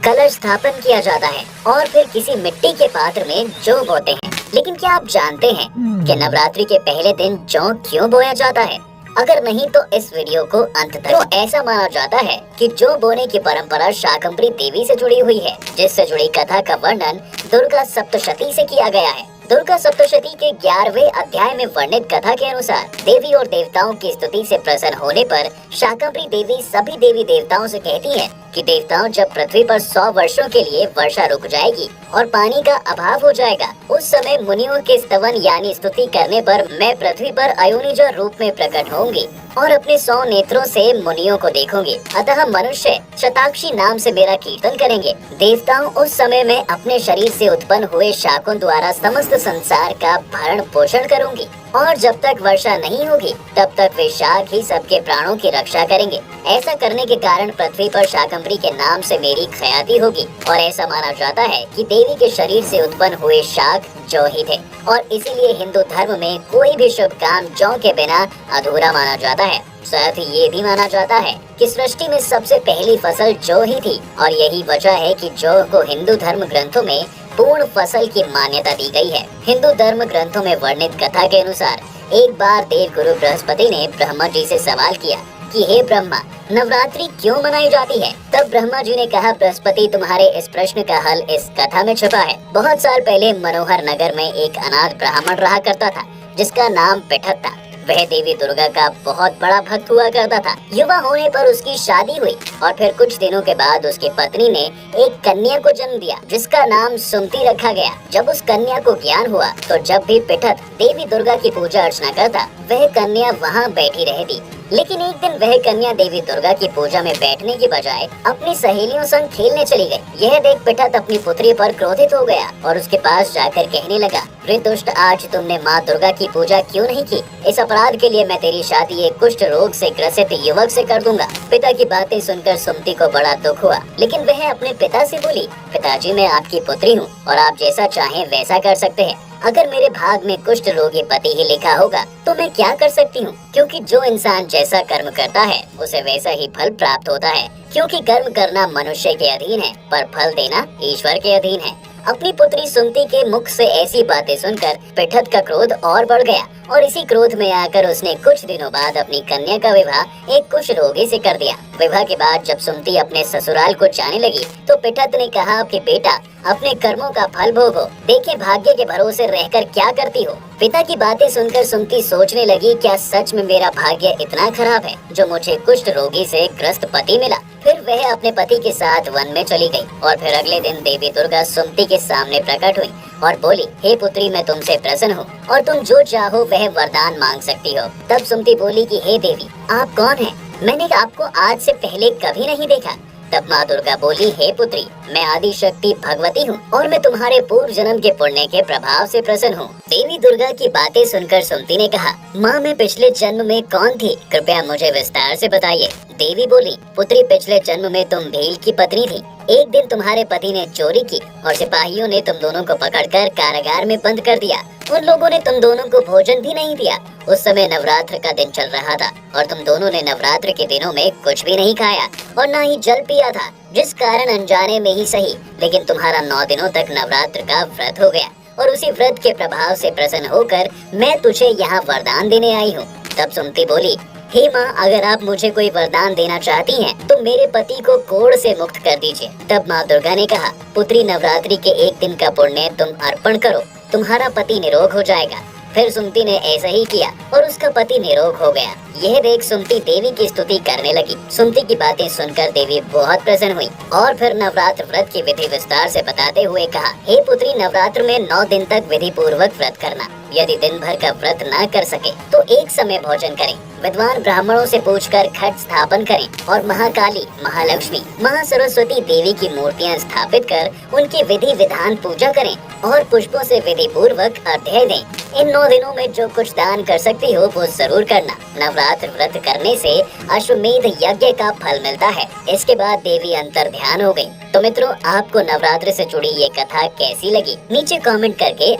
कलश स्थापन किया जाता है और फिर किसी मिट्टी के पात्र में जौ बोते हैं। लेकिन क्या आप जानते हैं कि नवरात्रि के पहले दिन जौ क्यों बोया जाता है? अगर नहीं तो इस वीडियो को अंत तक। तो ऐसा माना जाता है कि जौ बोने की परंपरा शाकंभरी देवी से जुड़ी हुई है, जिससे जुड़ी कथा का वर्णन दुर्गा सप्तशती से किया गया है। दुर्गा सप्तशती के 11वें अध्याय में वर्णित कथा के अनुसार देवी और देवताओं की स्तुति से प्रसन्न होने पर शाकंभरी देवी सभी देवी देवताओं से कहती है कि देवताओं, जब पृथ्वी पर 100 वर्षों के लिए वर्षा रुक जाएगी और पानी का अभाव हो जाएगा, उस समय मुनियों के स्तवन यानी स्तुति करने पर मैं पृथ्वी पर अयोनिजा रूप में प्रकट होंगी और अपने 100 नेत्रों से मुनियों को देखूंगी। अतः मनुष्य शताक्षी नाम से मेरा कीर्तन करेंगे। देवताओं, उस समय मैं अपने शरीर से उत्पन्न हुए शाकों द्वारा समस्त संसार का भरण पोषण करूंगी और जब तक वर्षा नहीं होगी तब तक वे शाक ही सबके प्राणों की रक्षा करेंगे। ऐसा करने के कारण पृथ्वी पर शाकंभरी के नाम से मेरी ख्याति होगी और ऐसा माना जाता है कि देवी के शरीर से उत्पन्न हुए शाक जौ ही थे और इसीलिए हिंदू धर्म में कोई भी शुभ काम जौ के बिना अधूरा माना जाता है। साथ ही ये भी माना जाता है कि सृष्टि में सबसे पहली फसल जौ ही थी और यही वजह है कि जौ को हिंदू धर्म ग्रंथों में पूर्ण फसल की मान्यता दी गई है। हिंदू धर्म ग्रंथों में वर्णित कथा के अनुसार एक बार देव गुरु बृहस्पति ने ब्रह्मा जी से सवाल किया कि हे ब्रह्मा, नवरात्रि क्यों मनाई जाती है? तब ब्रह्मा जी ने कहा, बृहस्पति, तुम्हारे इस प्रश्न का हल इस कथा में छुपा है। बहुत साल पहले मनोहर नगर में एक अनाथ ब्राह्मण रहा करता था जिसका नाम पिठत था। वह देवी दुर्गा का बहुत बड़ा भक्त हुआ करता था। युवा होने पर उसकी शादी हुई और फिर कुछ दिनों के बाद उसकी पत्नी ने एक कन्या को जन्म दिया जिसका नाम सुमति रखा गया। जब उस कन्या को ज्ञान हुआ तो जब भी पिठत देवी दुर्गा की पूजा अर्चना करता, वह कन्या वहाँ बैठी रहती। लेकिन एक दिन वह कन्या देवी दुर्गा की पूजा में बैठने की बजाय अपनी सहेलियों संग खेलने चली गई। यह देख पिठत अपनी पुत्री पर क्रोधित हो गया और उसके पास जाकर कहने लगा, रे दुष्ट, आज तुमने माँ दुर्गा की पूजा क्यों नहीं की? इस अपराध के लिए मैं तेरी शादी एक कुष्ठ रोग से ग्रसित युवक से कर दूंगा। पिता की बातें सुनकर सुमति को बड़ा दुख हुआ, लेकिन वह अपने पिता से बोली, पिताजी, मैं आपकी पुत्री हूँ और आप जैसा चाहें वैसा कर सकते हैं। अगर मेरे भाग में कुष्ठ रोगी पति ही लिखा होगा तो मैं क्या कर सकती हूँ? क्योंकि जो इंसान जैसा कर्म करता है उसे वैसा ही फल प्राप्त होता है। क्योंकि कर्म करना मनुष्य के अधीन है पर फल देना ईश्वर के अधीन है। अपनी पुत्री सुमति के मुख से ऐसी बातें सुनकर पिठत का क्रोध और बढ़ गया और इसी क्रोध में आकर उसने कुछ दिनों बाद अपनी कन्या का विवाह एक कुष्ठ रोगी से कर दिया। विवाह के बाद जब सुमति अपने ससुराल को जाने लगी तो पिठत ने कहा कि बेटा, अपने कर्मों का फल भोगो, देखिए भाग्य के भरोसे रहकर क्या करती हो। पिता की बातें सुनकर सुमति सोचने लगी, क्या सच में मेरा भाग्य इतना खराब है जो मुझे कुष्ठ रोगी से ग्रस्त पति मिला? फिर वह अपने पति के साथ वन में चली गई और फिर अगले दिन देवी दुर्गा सुमति के सामने प्रकट हुई और बोली, हे पुत्री, मैं तुमसे प्रसन्न हूँ और तुम जो चाहो वह वरदान मांग सकती हो। तब सुमति बोली कि हे देवी, आप कौन हैं? मैंने आपको आज से पहले कभी नहीं देखा। तब माँ दुर्गा बोली, हे पुत्री, मैं आदि शक्ति भगवती हूँ और मैं तुम्हारे पूर्व जन्म के पुण्य के प्रभाव से प्रसन्न हूँ। देवी दुर्गा की बातें सुनकर सुमति ने कहा, माँ, मैं पिछले जन्म में कौन थी? कृपया मुझे विस्तार से बताइए। देवी बोली, पुत्री, पिछले जन्म में तुम भील की पत्नी थी। एक दिन तुम्हारे पति ने चोरी की और सिपाहियों ने तुम दोनों को पकड़कर कारागार में बंद कर दिया। उन लोगों ने तुम दोनों को भोजन भी नहीं दिया। उस समय नवरात्र का दिन चल रहा था और तुम दोनों ने नवरात्र के दिनों में कुछ भी नहीं खाया और न ही जल पिया था, जिस कारण अनजाने में ही सही लेकिन तुम्हारा 9 दिनों तक नवरात्र का व्रत हो गया और उसी व्रत के प्रभाव से प्रसन्न होकर मैं तुझे यहाँ वरदान देने आई हूँ। तब सुमति बोली, हे माँ, अगर आप मुझे कोई वरदान देना चाहती हैं तो मेरे पति को कोढ़ से मुक्त कर दीजिए। तब माँ दुर्गा ने कहा, पुत्री, नवरात्रि के एक दिन का पुण्य तुम अर्पण करो, तुम्हारा पति निरोग हो जाएगा। फिर सुमति ने ऐसा ही किया और उसका पति निरोग हो गया। यह देख सुमति देवी की स्तुति करने लगी। सुमति की बातें सुनकर देवी बहुत प्रसन्न हुई और फिर नवरात्र व्रत की विधि विस्तार से बताते हुए कहा, हे पुत्री, नवरात्र में 9 दिन तक विधि पूर्वक व्रत करना। यदि दिन भर का व्रत न कर सके तो एक समय भोजन करें। विद्वान ब्राह्मणों से पूछकर घट स्थापन करें और महाकाली, महालक्ष्मी, महासरस्वती देवी की मूर्तियां स्थापित कर उनकी विधि विधान पूजा करें और पुष्पों से विधि पूर्वक अर्घ्य दें। इन 9 दिनों में जो कुछ दान कर सकती हो वो जरूर करना। नवरात्र व्रत करने से अश्वमेध यज्ञ का फल मिलता है। इसके बाद देवी अंतर ध्यान हो गयी। तो मित्रों, आपको नवरात्र से जुड़ी ये कथा कैसी लगी? नीचे कमेंट करके